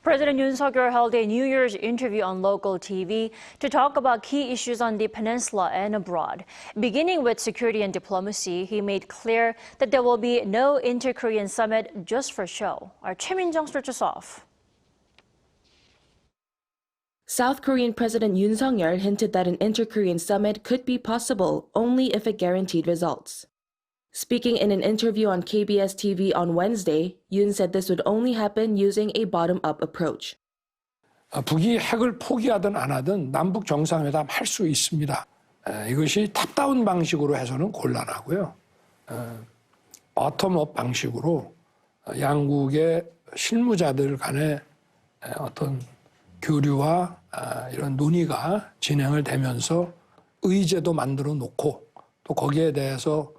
President Yoon Suk Yeol held a New Year's interview on local TV to talk about key issues on the peninsula and abroad. Beginning with security and diplomacy, he made clear that there will be no inter-Korean summit just for show. Our Choi Min-jung starts us off. South Korean President Yoon Suk Yeol hinted that an inter-Korean summit could be possible only if it guaranteed results. Speaking in an interview on KBS TV on Wednesday, Yoon said this would only happen using a bottom-up approach. 북이 핵을 포기하든 안 하든 남북 정상회담 할 수 있습니다. 이것이 탑다운 방식으로 해서는 곤란하고요. 버텀업 방식으로 양국의 실무자들 간의 어떤 교류와 이런 논의가 진행을 되면서 의제도 만들어 놓고 또 거기에 대해서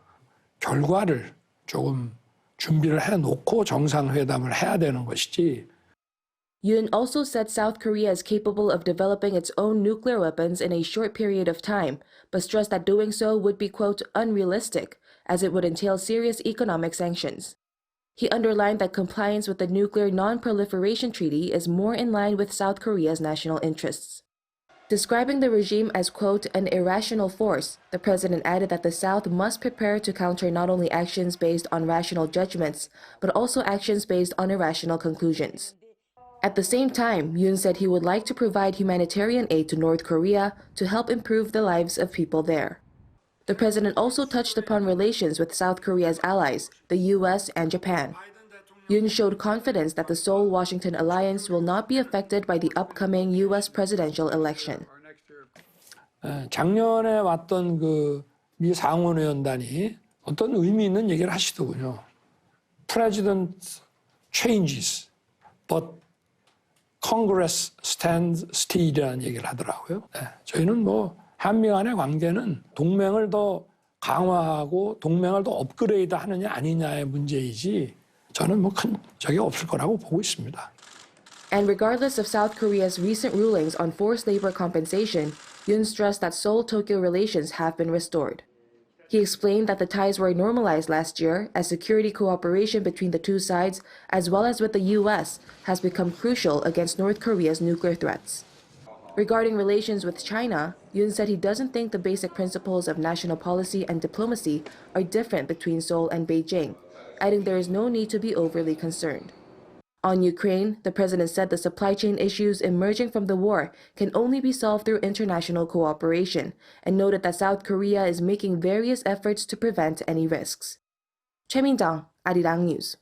결과를 조금 준비를 해놓고 정상회담을 해야 되는 것이지. Yoon also said South Korea is capable of developing its own nuclear weapons in a short period of time, but stressed that doing so would be, quote, unrealistic, as it would entail serious economic sanctions. He underlined that compliance with the Nuclear Non-Proliferation Treaty is more in line with South Korea's national interests. Describing the regime as, quote, an irrational force, the president added that the South must prepare to counter not only actions based on rational judgments, but also actions based on irrational conclusions. At the same time, Yoon said he would like to provide humanitarian aid to North Korea to help improve the lives of people there. The president also touched upon relations with South Korea's allies, the U.S. and Japan. Yoon showed confidence that the Seoul-Washington alliance will not be affected by the upcoming U.S. presidential election. 작년에 왔던 그 미 상원의원단이 어떤 의미 있는 얘기를 하시더군요. President changes, but Congress stands still이라는 얘기를 하더라고요. 저희는 뭐 한미 간의 관계는 동맹을 더 강화하고 동맹을 더 업그레이드 하느냐 아니냐의 문제이지 저는 뭐 큰 적이 없을 거라고 보고 있습니다. And regardless of South Korea's recent rulings on forced labor compensation, Yoon stressed that Seoul-Tokyo relations have been restored. He explained that the ties were normalized last year as security cooperation between the two sides, as well as with the U.S., has become crucial against North Korea's nuclear threats. Regarding relations with China, Yoon said he doesn't think the basic principles of national policy and diplomacy are different between Seoul and Beijing, adding there is no need to be overly concerned. On Ukraine, the president said the supply chain issues emerging from the war can only be solved through international cooperation, and noted that South Korea is making various efforts to prevent any risks. Choi Min-jung, Arirang News.